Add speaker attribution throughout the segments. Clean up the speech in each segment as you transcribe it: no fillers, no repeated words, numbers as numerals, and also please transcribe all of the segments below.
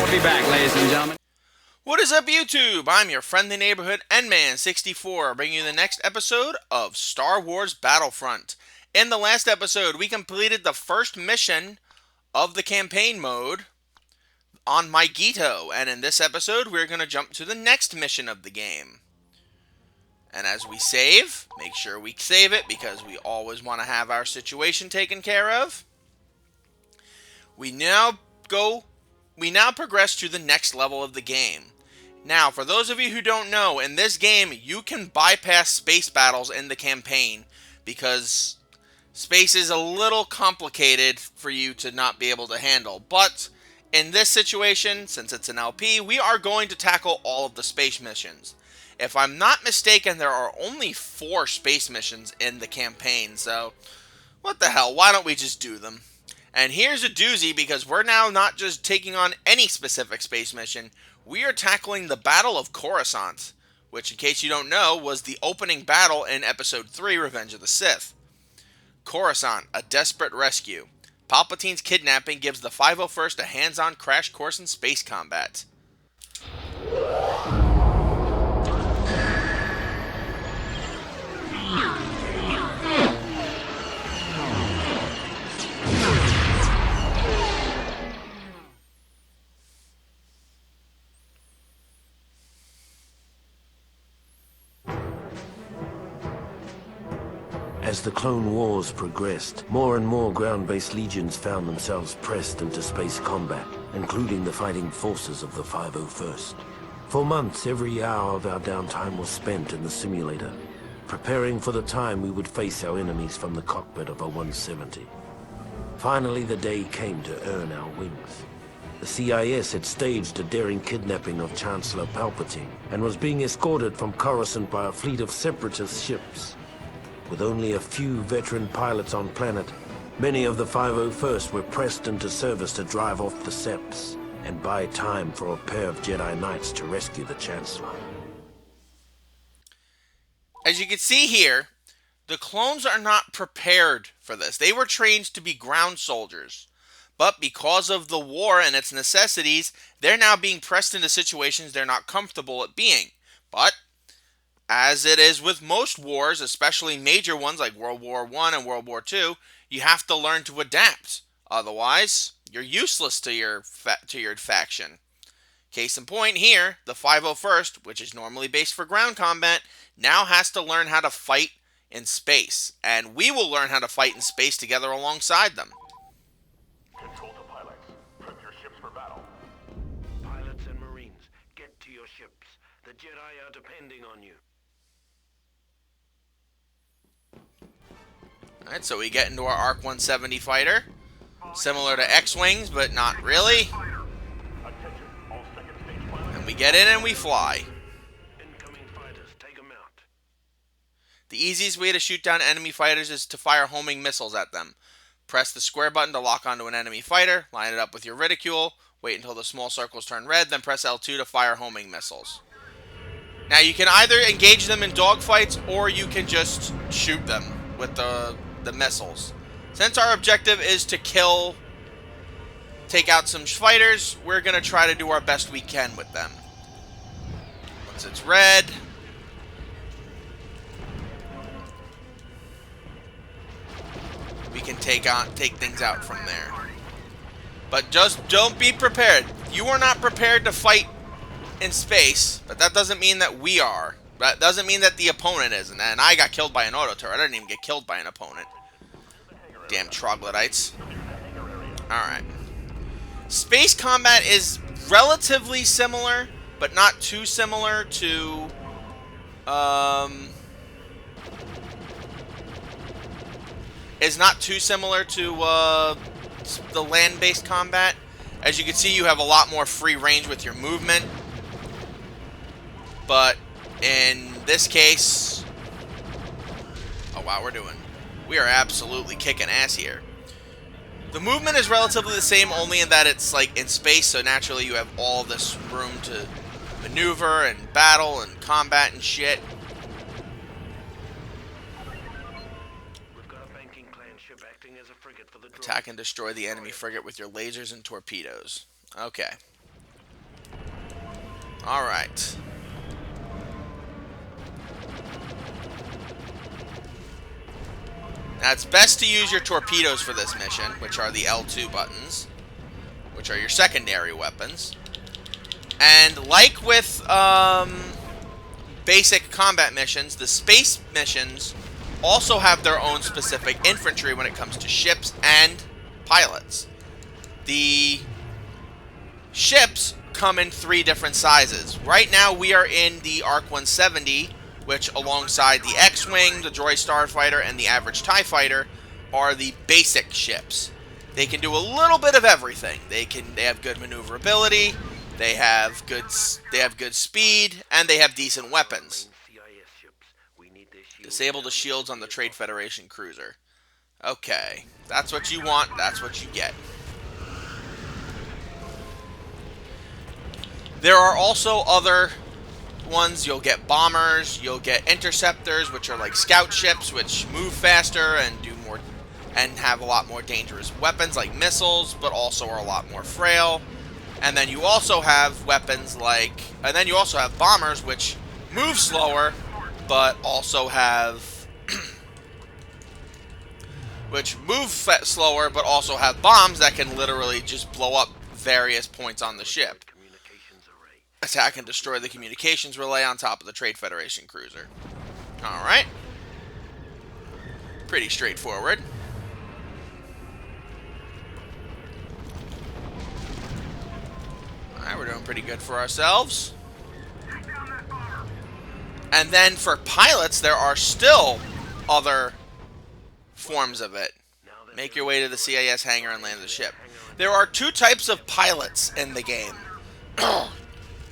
Speaker 1: We'll be back, ladies and gentlemen.
Speaker 2: What is up, YouTube? I'm your friendly neighborhood Endman64, bringing you the next episode of Star Wars Battlefront. In the last episode, we completed the first mission of the campaign mode on Maigito, and in this episode, we're going to jump to the next mission of the game. And as we save, make sure we save it because we always want to have our situation taken care of. We now progress to the next level of the game. Now, for those of you who don't know, in this game, you can bypass space battles in the campaign because space is a little complicated for you to not be able to handle. But in this situation, since it's an LP, we are going to tackle all of the space missions. If I'm not mistaken, there are only 4 space missions in the campaign, so what the hell, why don't we just do them? And here's a doozy, because we're now not just taking on any specific space mission, we are tackling the Battle of Coruscant, which, in case you don't know, was the opening battle in Episode 3, Revenge of the Sith. Coruscant, a desperate rescue. Palpatine's kidnapping gives the 501st a hands-on crash course in space combat.
Speaker 3: As the Clone Wars progressed, more and more ground-based legions found themselves pressed into space combat, including the fighting forces of the 501st. For months, every hour of our downtime was spent in the simulator, preparing for the time we would face our enemies from the cockpit of a 170. Finally, the day came to earn our wings. The CIS had staged a daring kidnapping of Chancellor Palpatine, and was being escorted from Coruscant by a fleet of separatist ships. With only a few veteran pilots on planet, many of the 501st were pressed into service to drive off the Seps and buy time for a pair of Jedi Knights to rescue the Chancellor.
Speaker 2: As you can see here, the clones are not prepared for this. They were trained to be ground soldiers. But because of the war and its necessities, they're now being pressed into situations they're not comfortable at being. But as it is with most wars, especially major ones like World War I and World War II, you have to learn to adapt. Otherwise, you're useless to your faction. Case in point here, the 501st, which is normally based for ground combat, now has to learn how to fight in space. And we will learn how to fight in space together alongside them.
Speaker 4: Control to pilots. Prep your ships for battle.
Speaker 3: Pilots and Marines, get to your ships. The Jedi are depending on you.
Speaker 2: Alright, so we get into our ARC 170 fighter. Similar to X-Wings, but not really.
Speaker 4: Attention, all second stage pilots.
Speaker 2: And we get in and we fly.
Speaker 3: Incoming fighters, take them out.
Speaker 2: The easiest way to shoot down enemy fighters is to fire homing missiles at them. Press the square button to lock onto an enemy fighter, line it up with your reticule, wait until the small circles turn red, then press L2 to fire homing missiles. Now you can either engage them in dogfights or you can just shoot them with the missiles. Since our objective is to take out some fighters, we're going to try to do our best we can with them. Once it's red, we can take things out from there. But just don't be prepared. You are not prepared to fight in space, but that doesn't mean that we are. That doesn't mean that the opponent isn't. And I got killed by an auto turret. I didn't even get killed by an opponent. Damn troglodytes. Alright. Space combat is relatively similar, but not too similar to the land-based combat. As you can see, you have a lot more free range with your movement. But in this case, oh wow, we are absolutely kicking ass here. The movement is relatively the same, only in that it's like in space, so naturally you have all this room to maneuver and battle and combat and shit. Attack and destroy the enemy frigate with your lasers and torpedoes. Okay. Alright. Now, it's best to use your torpedoes for this mission, which are the L2 buttons, which are your secondary weapons. And like with basic combat missions, the space missions also have their own specific infantry when it comes to ships and pilots. The ships come in 3 different sizes. Right now we are in the ARC 170, which alongside the X-Wing, the Droid Starfighter, and the average TIE Fighter are the basic ships. They can do a little bit of everything. They have good maneuverability, they have good speed, and they have decent weapons. Disable the shields on the Trade Federation cruiser. Okay, that's what you want, that's what you get. There are also other ones. You'll get bombers, you'll get interceptors, which are like scout ships, which move faster and do more and have a lot more dangerous weapons like missiles, but also are a lot more frail. And then you also have weapons like, and then you also have bombers, which move slower, but also have, slower, but also have bombs that can literally just blow up various points on the ship. Attack and destroy the communications relay on top of the Trade Federation cruiser. Alright. Pretty straightforward. Alright, we're doing pretty good for ourselves. And then for pilots, there are still other forms of it. Make your way to the CIS hangar and land the ship. There are 2 types of pilots in the game.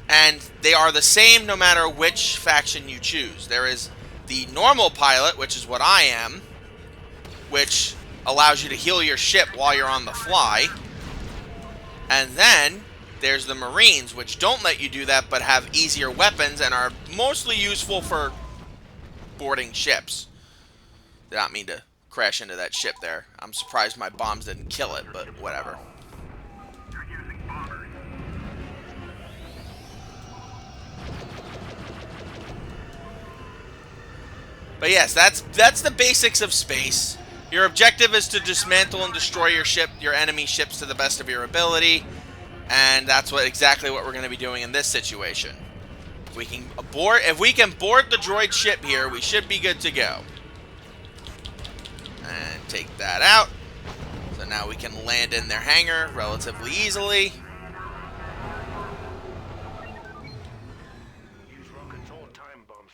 Speaker 2: And they are the same no matter which faction you choose. There is the normal pilot, which is what I am, which allows you to heal your ship while you're on the fly. And then there's the Marines, which don't let you do that, but have easier weapons and are mostly useful for boarding ships. Did not mean to crash into that ship there. I'm surprised my bombs didn't kill it, but whatever. But yes, that's the basics of space. Your objective is to dismantle and destroy your enemy ships to the best of your ability, and that's exactly what we're going to be doing in this situation. If we can board the droid ship here, we should be good to go. And take that out. So now we can land in their hangar relatively easily.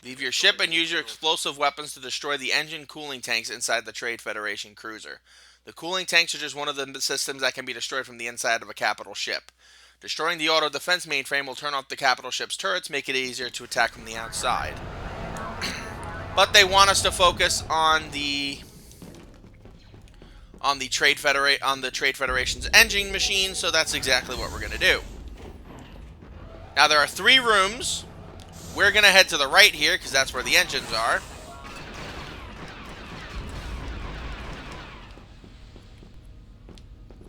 Speaker 2: Leave your ship and use your explosive weapons to destroy the engine cooling tanks inside the Trade Federation cruiser. The cooling tanks are just one of the systems that can be destroyed from the inside of a capital ship. Destroying the auto defense mainframe will turn off the capital ship's turrets, make it easier to attack from the outside. But they want us to focus on the Trade Federation's engine machine, so that's exactly what we're going to do. Now there are 3 rooms. We're going to head to the right here, because that's where the engines are.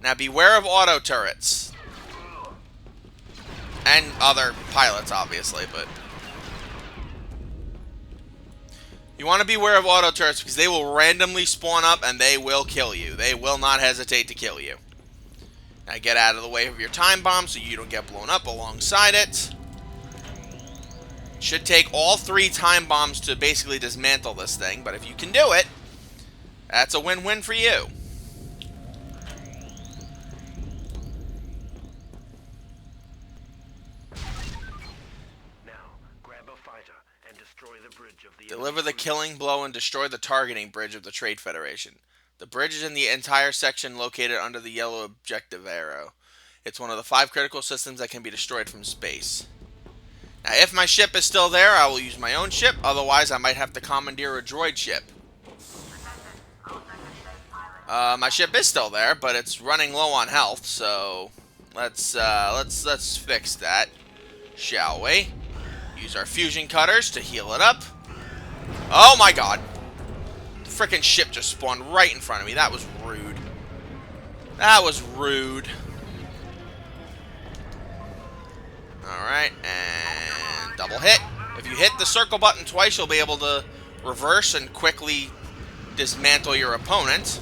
Speaker 2: Now beware of auto turrets. And other pilots, obviously, but... You want to beware of auto turrets, because they will randomly spawn up, and they will kill you. They will not hesitate to kill you. Now get out of the way of your time bomb, so you don't get blown up alongside it. Should take all 3 time bombs to basically dismantle this thing, but if you can do it, that's a win-win for you.
Speaker 3: Now, grab a fighter and destroy the bridge of the
Speaker 2: Deliver the killing blow and destroy the targeting bridge of the Trade Federation. The bridge is in the entire section located under the yellow objective arrow. It's one of the 5 critical systems that can be destroyed from space. Now, if my ship is still there, I will use my own ship. Otherwise, I might have to commandeer a droid ship. My ship is still there, but it's running low on health. So let's fix that, shall we? Use our fusion cutters to heal it up. Oh my God! The frickin' ship just spawned right in front of me. That was rude. That was rude. All right, and double hit. If you hit the circle button twice, you'll be able to reverse and quickly dismantle your opponent.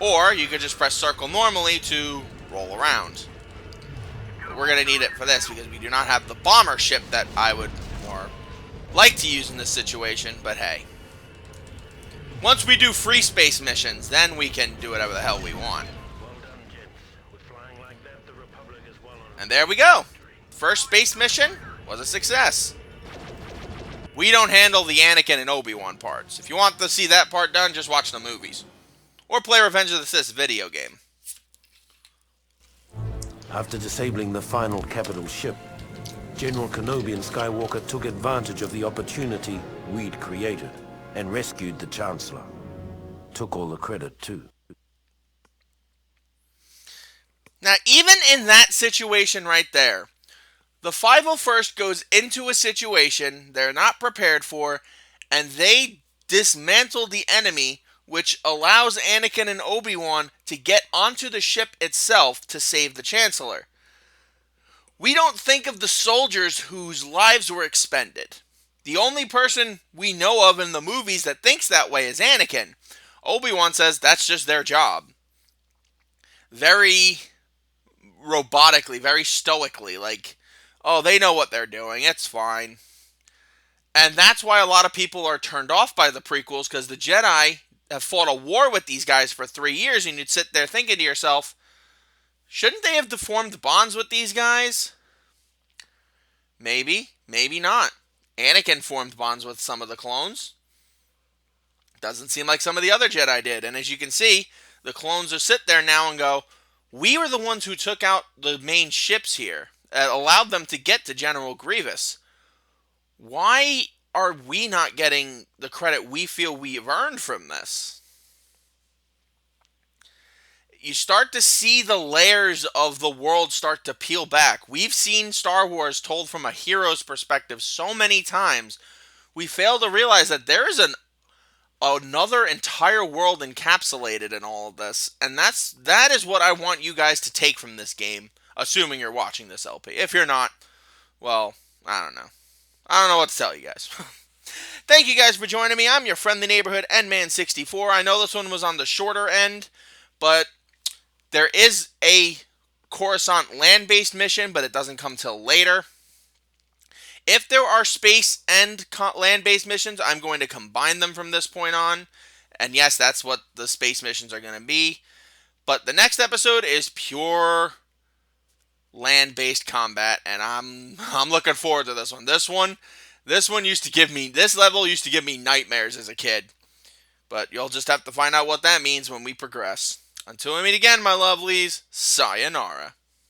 Speaker 2: Or you could just press circle normally to roll around. But we're going to need it for this because we do not have the bomber ship that I would more like to use in this situation, but hey. Once we do free space missions, then we can do whatever the hell we want. And there we go. First space mission was a success. We don't handle the Anakin and Obi-Wan parts. If you want to see that part done, just watch the movies. Or play Revenge of the Sith video game.
Speaker 3: After disabling the final capital ship, General Kenobi and Skywalker took advantage of the opportunity we'd created and rescued the Chancellor. Took all the credit, too.
Speaker 2: Now, even in that situation right there, the 501st goes into a situation they're not prepared for, and they dismantle the enemy, which allows Anakin and Obi-Wan to get onto the ship itself to save the Chancellor. We don't think of the soldiers whose lives were expended. The only person we know of in the movies that thinks that way is Anakin. Obi-Wan says that's just their job. Very robotically, very stoically, like, oh, they know what they're doing, it's fine. And that's why a lot of people are turned off by the prequels, because the Jedi have fought a war with these guys for 3 years, and you'd sit there thinking to yourself, shouldn't they have formed bonds with these guys? Maybe, maybe not. Anakin formed bonds with some of the clones. Doesn't seem like some of the other Jedi did. And as you can see, the clones will sit there now and go, we were the ones who took out the main ships here, allowed them to get to General Grievous. Why are we not getting the credit we feel we've earned from this? You start to see the layers of the world start to peel back. We've seen Star Wars told from a hero's perspective so many times, we fail to realize that there is another entire world encapsulated in all of this, and that is what I want you guys to take from this game, assuming you're watching this LP. If you're not, well, I don't know. I don't know what to tell you guys. Thank you guys for joining me. I'm your friendly neighborhood Endman64. I know this one was on the shorter end, but there is a Coruscant land-based mission, but it doesn't come till later. If there are space and land-based missions, I'm going to combine them from this point on. And yes, that's what the space missions are going to be. But the next episode is pure land-based combat, and I'm looking forward to this one. This level used to give me nightmares as a kid. But you'll just have to find out what that means when we progress. Until we meet again, my lovelies, sayonara.